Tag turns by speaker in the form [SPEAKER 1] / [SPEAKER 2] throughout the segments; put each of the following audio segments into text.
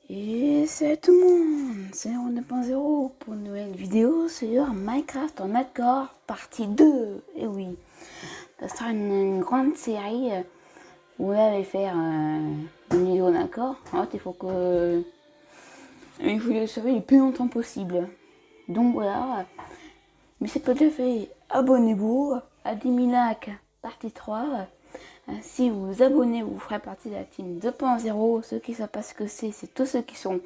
[SPEAKER 1] Et salut tout le monde, c'est Ron 2.0 pour une nouvelle vidéo sur Minecraft en hardcore partie 2. Et oui, ça sera une grande série où là je vais faire une vidéo en hardcore. En fait, il faut le sauver le plus longtemps possible. Donc voilà, mais c'est pas déjà fait, abonnez-vous à 10 000 likes partie 3. Si vous vous abonnez, vous ferez partie de la team 2.0. Ceux qui ne savent pas ce que c'est tous ceux qui sont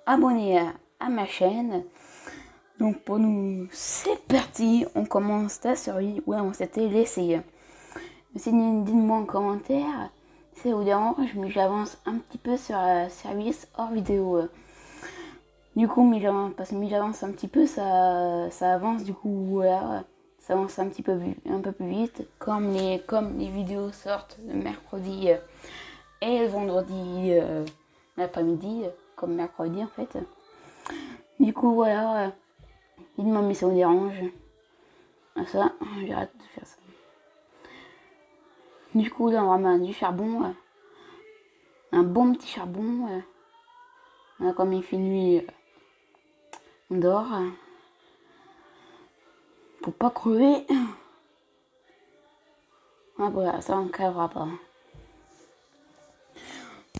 [SPEAKER 1] abonnés à ma chaîne. Donc pour nous, c'est parti. On commence la série où on s'était laissé. Dites-moi en commentaire si ça vous dérange, mais j'avance un petit peu sur un service hors vidéo. Du coup, parce que j'avance un petit peu, ça avance du coup, voilà. Ça avance un peu plus vite, comme les vidéos sortent le mercredi et le vendredi l'après-midi, comme mercredi en fait. Du coup voilà, dites-moi mais ça vous dérange. Ça, j'arrête de faire ça. Du coup là on ramasse du charbon, un bon petit charbon. Là, comme il fait nuit, on dort. Pour pas crever. Ah voilà, ça on ne crèvera pas.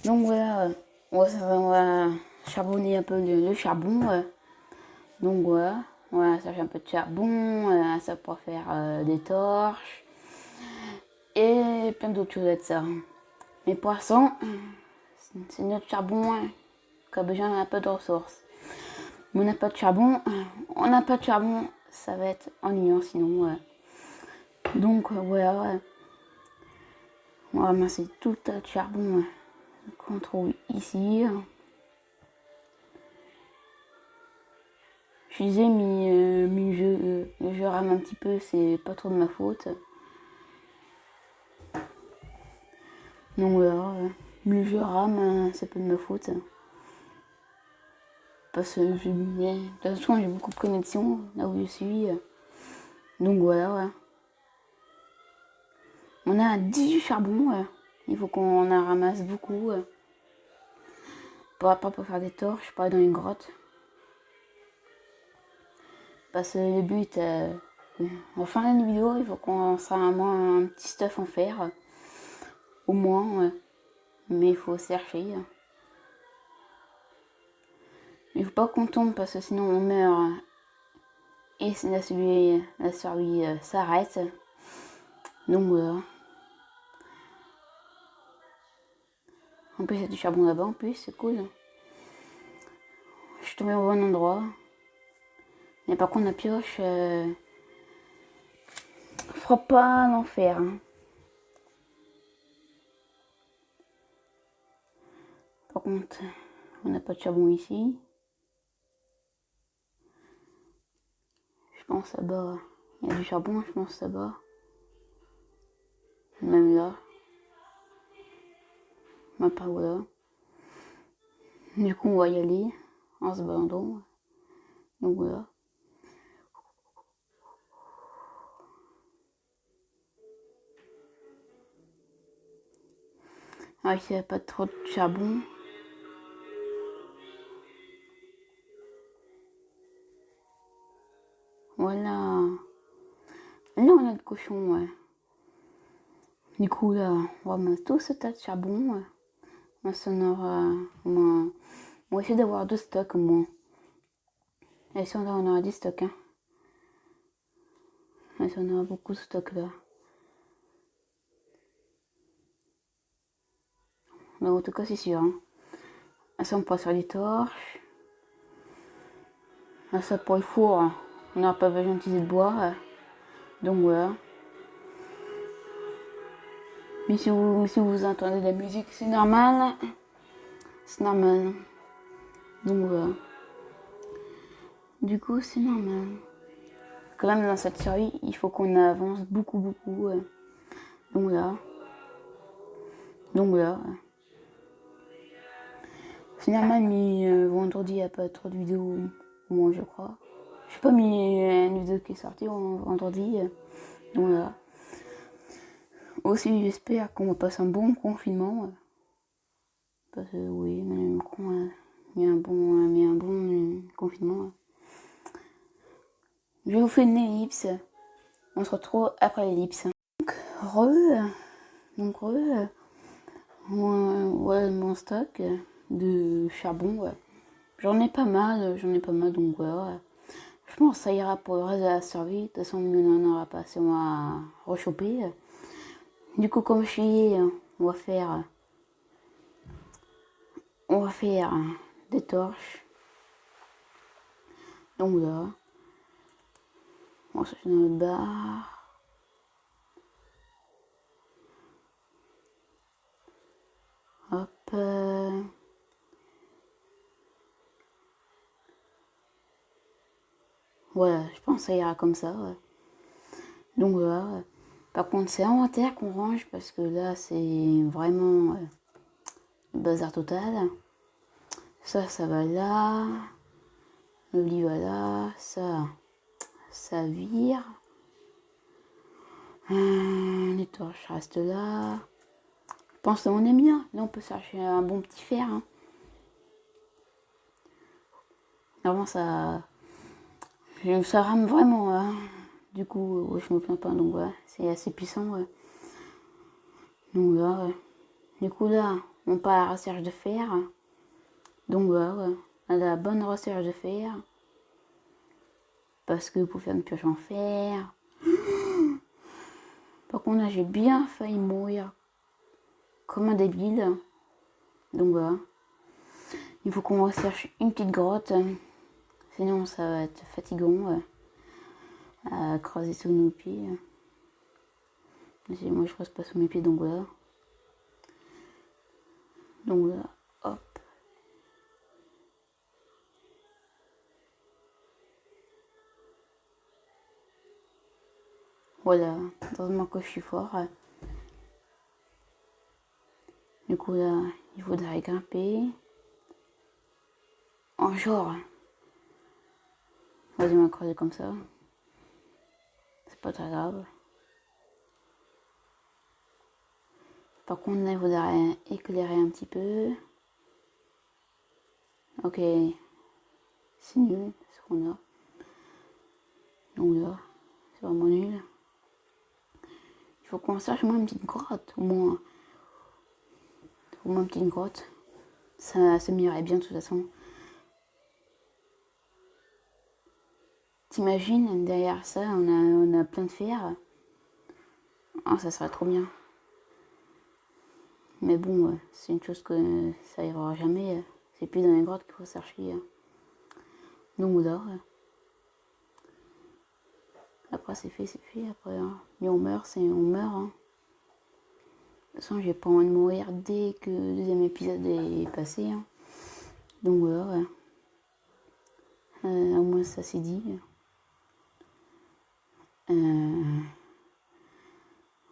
[SPEAKER 1] Donc voilà, on va charbonner un peu le charbon. Donc voilà, ça fait un peu de charbon, ça pour faire des torches et plein d'autres choses avec ça. Mais pour l'instant, c'est notre charbon qui a besoin d'un peu de ressources. Mais on n'a pas de charbon, ça va être ennuyant sinon. Donc voilà, on va ramasser tout le tas de charbon qu'on trouve ici. Je disais, je rame un petit peu, c'est pas trop de ma faute. Donc voilà, mais je rame, c'est pas de ma faute. Parce que de toute façon, j'ai beaucoup de connexions là où je suis. Donc voilà. On a 18 charbons. Il faut qu'on en ramasse beaucoup. Pour faire des torches, pas dans une grotte. Parce que le but, en fin de vidéo, il faut qu'on fasse un petit stuff en fer. Au moins. Mais il faut chercher. Il faut pas qu'on tombe parce que sinon on meurt. Et la survie s'arrête. Donc voilà. En plus, il y a du charbon là-bas, en plus, c'est cool. Je suis tombée au bon endroit. Mais par contre, la pioche fera pas l'enfer. Hein. Par contre, on n'a pas de charbon ici. Je pense là-bas. Il y a du charbon, je pense là-bas. Même là. Mais pas voilà. Du coup, on va y aller en se baladant. Donc voilà. Ah, ici, il n'y a pas trop de charbon. Voilà. Là, on a le cochon, ouais. Du coup, là, on ramasse tout ce tas de charbon. On va essayer d'avoir 2 stocks au moins. Et si on aura 10 stocks, hein. Et si on aura beaucoup de stocks là. Mais en tout cas, c'est sûr. Hein. Ça, on pourra faire des torches. Ça, pour le four, on n'aura pas besoin d'utiliser de bois. Donc voilà. Mais si vous entendez de la musique, c'est normal. C'est normal. Donc voilà. Du coup, c'est normal. Quand même, dans cette série, il faut qu'on avance beaucoup. Donc là. C'est normal, mais vendredi, il n'y a pas trop de vidéos, au moins, je crois. Je sais pas, mais une vidéo qui est sortie vendredi. Donc là. Aussi, j'espère qu'on va passer un bon confinement. Parce que oui, même mis un bon confinement. Je vais vous faire une ellipse. On se retrouve après l'ellipse. Donc, mon stock de charbon, j'en ai pas mal, donc voilà. Je pense que ça ira pour le reste de la survie. De toute façon, on n'en aura pas assez, on va rechoper. Du coup, comme je suis, on va faire des torches. Donc là, on va chercher notre barre. Hop. Voilà, je pense que ça ira comme ça. Donc voilà. Par contre, c'est l'inventaire qu'on range parce que là, c'est vraiment bazar total. Ça va là. Le lit va là. Ça vire. Les torches restent là. Je pense qu'on est bien. Là, on peut chercher un bon petit fer. Avant, ça rame vraiment. Du coup, je me plains pas. Donc voilà, c'est assez puissant. Donc là, du coup, là, on part à la recherche de fer. Donc voilà, à la bonne recherche de fer. Parce que pour faire une pioche en fer. Par contre, là, j'ai bien failli mourir comme un débile. Donc voilà. Il faut qu'on recherche une petite grotte. Sinon, ça va être fatigant à creuser sous nos pieds. Moi, je creuse pas sous mes pieds, donc voilà. Donc là, hop. Voilà, heureusement que je suis fort. Du coup là, il faudrait grimper. En genre. Vas-y, on va creuser comme ça. C'est pas très grave. Par contre, là, il faudrait éclairer un petit peu. Ok. C'est nul, ce qu'on a. Donc là, c'est vraiment nul. Il faut qu'on cherche au moins une petite grotte. Au moins une petite grotte. Ça m'irait bien de toute façon. T'imagines, derrière ça, on a plein de fer. Ah, ça serait trop bien. Mais bon, c'est une chose que ça ira jamais. C'est plus dans les grottes qu'il faut chercher. Donc là, après c'est fait. Après, mais on meurt, on meurt. De toute façon, j'ai pas envie de mourir dès que le deuxième épisode est passé. Donc voilà, au moins ça c'est dit.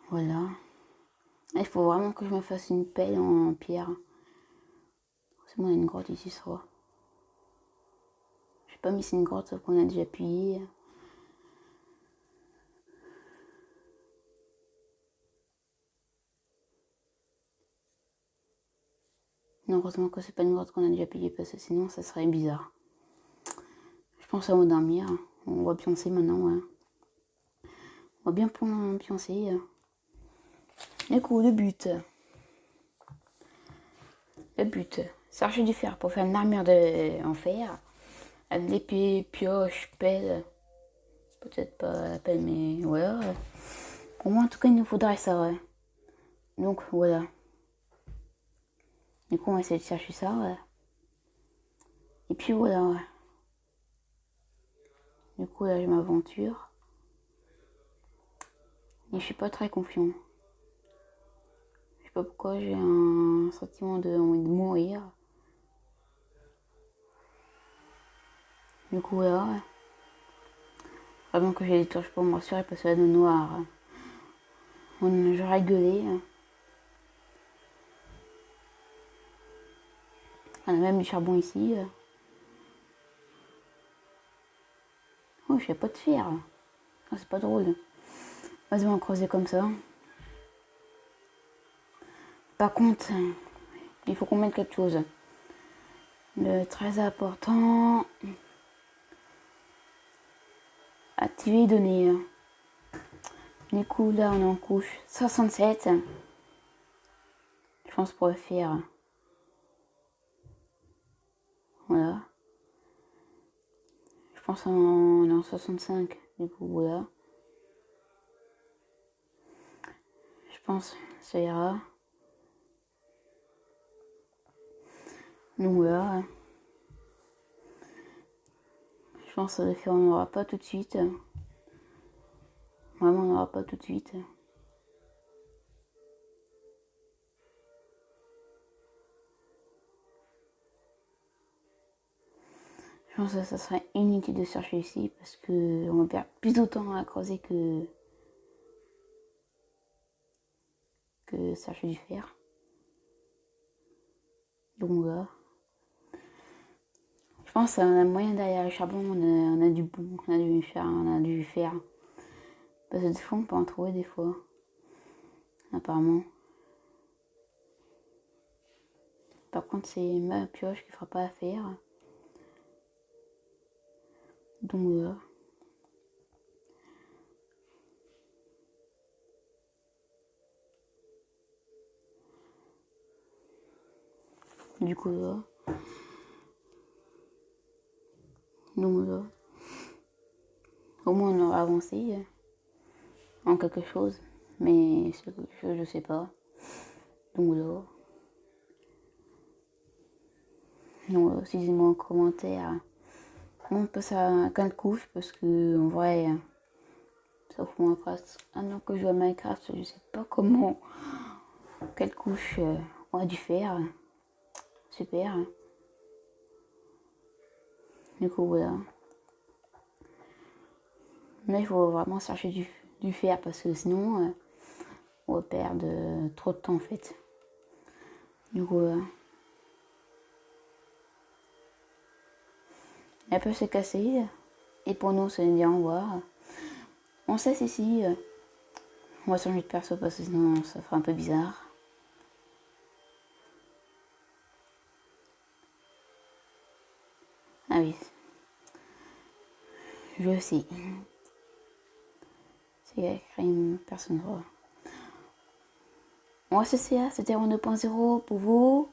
[SPEAKER 1] Voilà. Il faut vraiment que je me fasse une pelle en pierre. C'est bon, on a une grotte ici, ça va. J'ai pas mis c'est une grotte, sauf qu'on a déjà appuyé. Non, heureusement que c'est pas une grotte qu'on a déjà payée parce que sinon ça serait bizarre. Je pense à m'endormir. On va pioncer maintenant. On va bien pioncer. Du coup, le but, chercher du fer pour faire une armure en fer. Avec l'épée, pioche, pelle. Peut-être pas la pelle, mais voilà. Pour moi, en tout cas, il nous faudrait ça. Donc voilà. Du coup, on va essayer de chercher ça. Et puis voilà. Du coup, là, je m'aventure. Et je suis pas très confiant. Je sais pas pourquoi j'ai un sentiment de envie de mourir. Du coup, voilà. Vraiment que j'ai des torches pour me rassurer parce que là, dans le noir, j'aurais gueulé. On a même du charbon ici. Oh, je fais pas de fer. Oh, c'est pas drôle. Vas-y, on va creuser comme ça. Par contre, il faut qu'on mette quelque chose. Le très important, activer données. Du coup, là, on est en couche 67. Je pense pour le faire. Voilà. Je pense on est en 65. Du coup, voilà. Je pense ça ira. Donc voilà. Je pense que on n'aura pas tout de suite. Vraiment, on n'aura pas tout de suite. Je pense que ça serait inutile de chercher ici parce que on va perdre plus de temps à creuser que chercher du fer. Donc voilà. Je pense qu'on a moyen derrière le charbon, on a du bon, on a du fer. Parce que des fois on peut en trouver des fois. Apparemment. Par contre c'est ma pioche qui fera pas affaire. Donc voilà. Du coup là. Donc là. Au moins on aura avancé en quelque chose. Mais je sais pas. Donc là. Donc si dis-moi en commentaire. On peut ça à 4 couches parce que en vrai. Sauf Minecraft. Un an que je joue à Minecraft, je sais pas comment. Quelle couche on a dû faire. Super. Du coup voilà. Mais il faut vraiment chercher du fer parce que sinon on va perdre trop de temps en fait. Du coup elle peut se casser. Et pour nous ça veut dire au revoir. On sait ici. On va changer de perso parce que sinon ça fera un peu bizarre. Ah oui. Je sais. C'est crime personne ne voit. Moi c'est ça, c'était mon 2.0 pour vous.